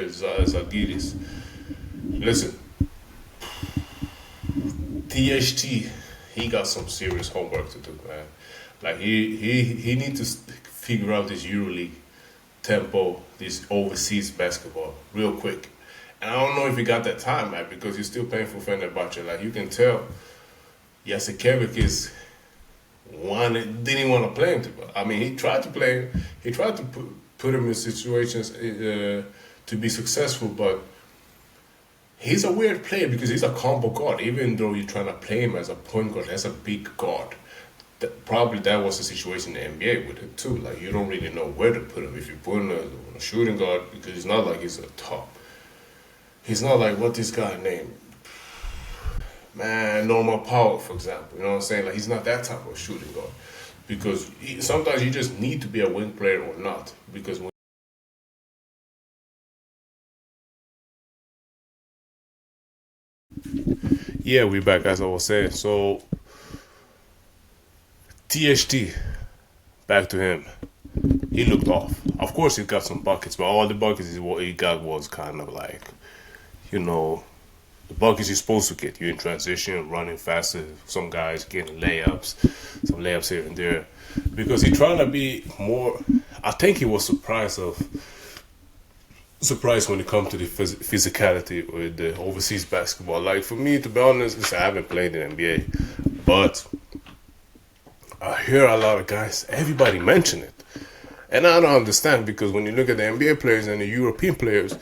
Zalgiris. Listen, THT, he got some serious homework to do, man. Like he needs to figure out this Euroleague tempo, this overseas basketball, real quick. And I don't know if he got that time, man, because he's still playing for Fenerbahce. Like you can tell, Jasikevic is didn't want to play him. I mean, he tried to play him. He tried to put him in situations to be successful, but he's a weird player because he's a combo guard. Even though you're trying to play him as a point guard, as a big guard, probably that was the situation in the NBA with him too. Like you don't really know where to put him. If you put him on a shooting guard, because it's not like he's a top. He's not like what this guy named. Man, Normal Powell, for example. You know what I'm saying? Like he's not that type of shooting guard. Because sometimes you just need to be a wing player or not. Because when yeah, we back as I was saying. So THT, back to him. He looked off. Of course, he got some buckets, but all the buckets he got was kind of like, you know, the buckets you're supposed to get. You're in transition, running faster. Some guys getting layups, some layups here and there, because he trying to be more. I think he was surprised when it comes to the physicality with the overseas basketball. Like for me, to be honest, listen, I haven't played in NBA, but I hear a lot of guys, everybody mention it. And I don't understand because when you look at the NBA players and the European players,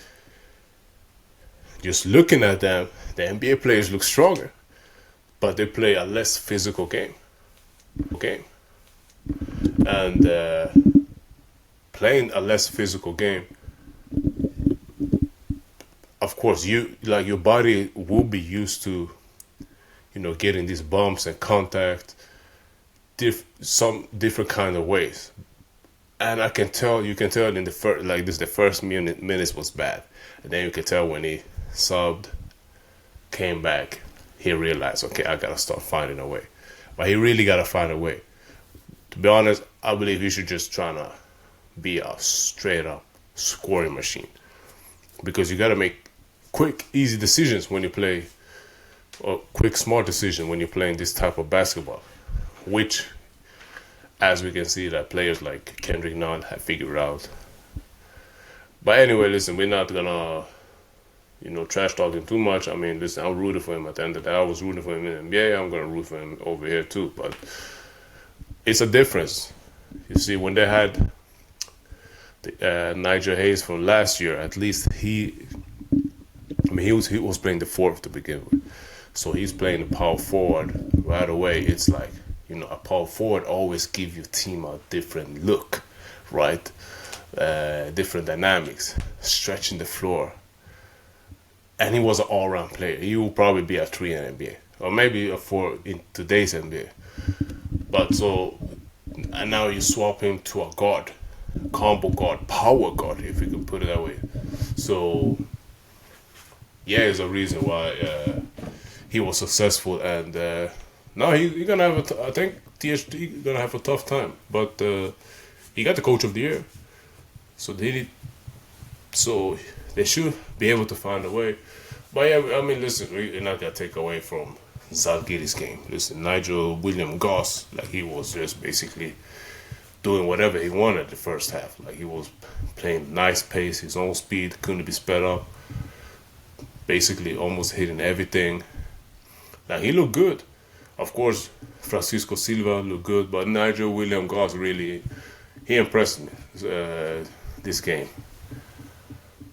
just looking at them, the NBA players look stronger, but they play a less physical game. And playing a less physical game, of course, your body will be used to, getting these bumps and contact, some different kind of ways. And you can tell in the first minutes was bad. And then you can tell when he subbed, came back, he realized, okay, I gotta start finding a way. But he really gotta find a way. To be honest, I believe he should just try to be a straight up scoring machine. Because you gotta make quick, easy decisions when you play, or quick, smart decision when you're playing this type of basketball, which, as we can see, that players like Kendrick Nunn have figured out. But anyway, listen, we're not gonna, trash talk him too much. I mean, listen, I'm rooting for him at the end of the day. I was rooting for him in the NBA. I'm gonna root for him over here too. But it's a difference. You see, when they had Nigel Hayes from last year, at least he was playing the fourth to begin with. So he's playing the power forward right away. It's like, a power forward always gives your team a different look, right? Different dynamics, stretching the floor. And he was an all-round player. He will probably be a 3 in NBA, or maybe a 4 in today's NBA. But and now you swap him to a guard, combo guard, power guard, if you can put it that way. So, yeah, there's a reason why he was successful, and now he's gonna have I think THT gonna have a tough time. But he got the coach of the year, so they should be able to find a way. But yeah, I mean, listen, we're not gonna take away from Zalgiris game. Listen, Nigel William Goss, like he was just basically doing whatever he wanted the first half. Like he was playing nice pace, his own speed, couldn't be sped up. Basically, almost hitting everything. Like he looked good. Of course, Francisco Silva looked good, but Nigel William Goss really, he impressed me this game.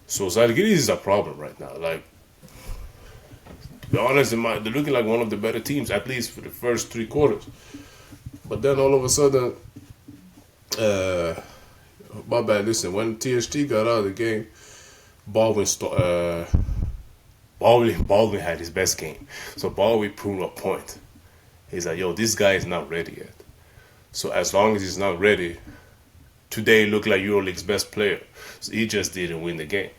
So Zalgiris is a problem right now. Like, to be honest, they're looking like one of the better teams, at least for the first 3 quarters. But then all of a sudden, my bad, listen, when THT got out of the game, Baldwin had his best game. So Baldwin proved a point. He's like, yo, this guy is not ready yet. So as long as he's not ready, today looked like Euroleague's best player. So he just didn't win the game.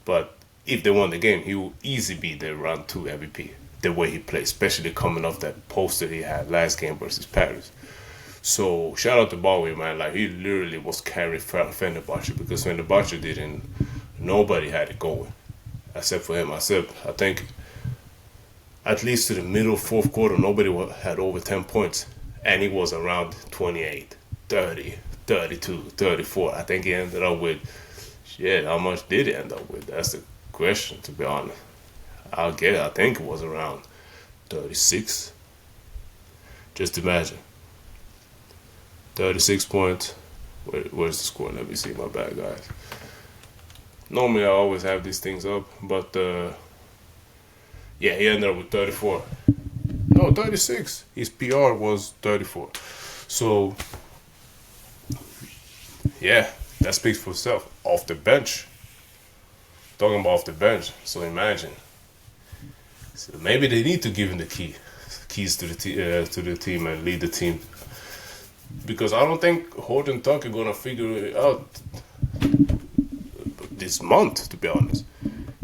But if they won the game, he will easily be the round 2 MVP. The way he played, especially coming off that poster he had last game versus Paris. So shout out to Baldwin, man. Like he literally was carrying Fenerbahce because Fenerbahce didn't Nobody had it going, except for him. I think at least to the middle fourth quarter, nobody had over 10 points. And he was around 28, 30, 32, 34. I think he ended up with, shit, how much did he end up with? That's the question, to be honest. I think it was around 36. Just imagine. 36 points. Where's the score? Let me see, my bad, guys. Normally I always have these things up, but yeah, he ended up with 34. No, 36. His PR was 34. So, yeah, that speaks for itself. Off the bench. Talking about off the bench. So imagine. So maybe they need to give him the keys to the team and lead the team. Because I don't think Horton-Tucker gonna figure it out this month, to be honest.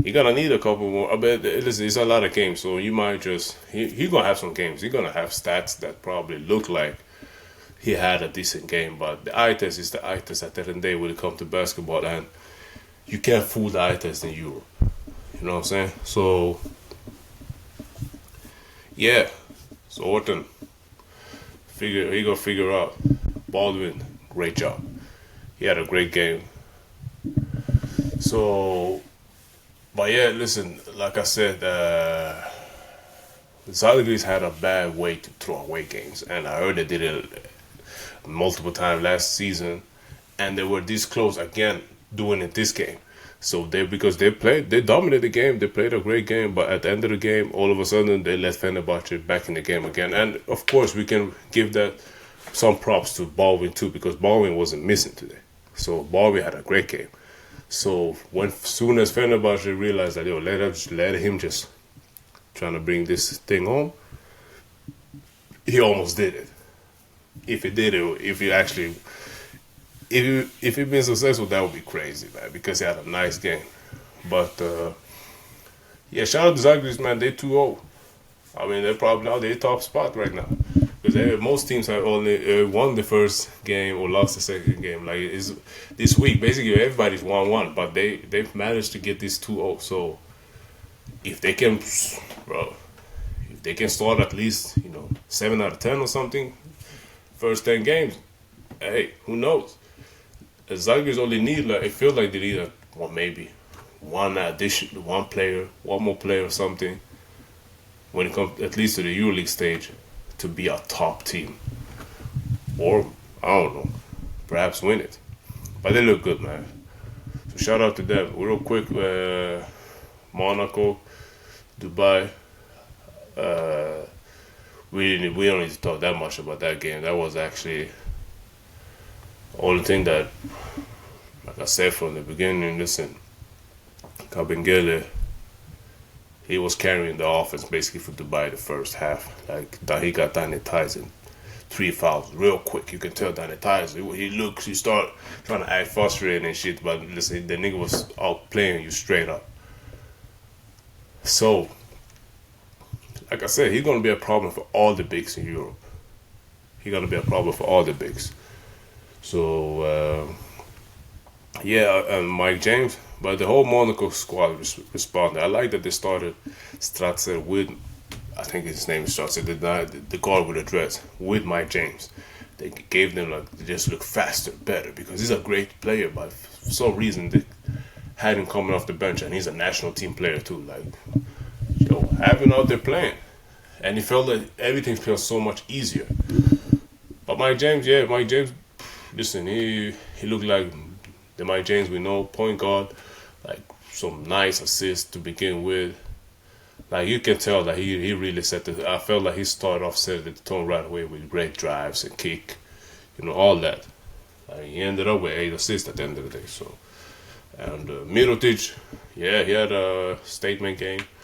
He gonna need a couple more. I bet it's a lot of games, so you might just he gonna have some games. He gonna have stats that probably look like he had a decent game, but the eye test is the eye test at the end of the day when it comes to basketball, and you can't fool the eye test in Europe. You know what I'm saying? So yeah, so Horton he gonna figure out. Baldwin, great job. He had a great game. So, but yeah, listen, like I said, Zalgiris had a bad way to throw away games, and I heard they did it multiple times last season, and they were this close again doing it this game. So because they dominated the game, they played a great game, but at the end of the game, all of a sudden they let Fenerbahce back in the game again. And of course, we can give that some props to Baldwin too, because Baldwin wasn't missing today. So Baldwin had a great game. So soon as Fenerbahce realized that let him just trying to bring this thing home, he almost did it. If he did it, if he been successful, that would be crazy, man, because he had a nice game. But yeah, shout out to Zalgiris, man. They 2-0. I mean, they're probably now they're top spot right now, because most teams have only won the first game or lost the second game. Like it's this week, basically everybody's 1-1, but they've managed to get this 2-0. So if they can, bro, if they can start at least 7 out of 10 or something, first 10 games, hey, who knows? Zalgiris only need, it feels like they need maybe one addition, one more player or something when it comes at least to the Euroleague stage to be a top team. Or, I don't know, perhaps win it. But they look good, man. So shout out to them. Real quick, Monaco, Dubai. We don't need to talk that much about that game. That was actually only thing that, like I said from the beginning, listen, Kabengele, he was carrying the offense basically for Dubai the first half. Like, he got Danny Tyson 3 fouls real quick. You can tell Danny Tyson, he started trying to act frustrated and shit, but listen, the nigga was out playing you straight up. So, like I said, he's going to be a problem for all the bigs in Europe. He's going to be a problem for all the bigs. So, yeah, and Mike James, but the whole Monaco squad responded. I like that they started Stratzer with, I think his name is Stratzer, the guard with the dreads, with Mike James. They gave them, they just look faster, better, because he's a great player, but for some reason they had him coming off the bench, and he's a national team player too. Have him out there playing. And he felt that everything felt so much easier. But Mike James, listen, he looked like the Mike James we know, point guard, some nice assists to begin with. You can tell that he really I felt like he started off setting the tone right away with great drives and kick, all that. He ended up with 8 assists at the end of the day. So, and Mirotic, he had a statement game.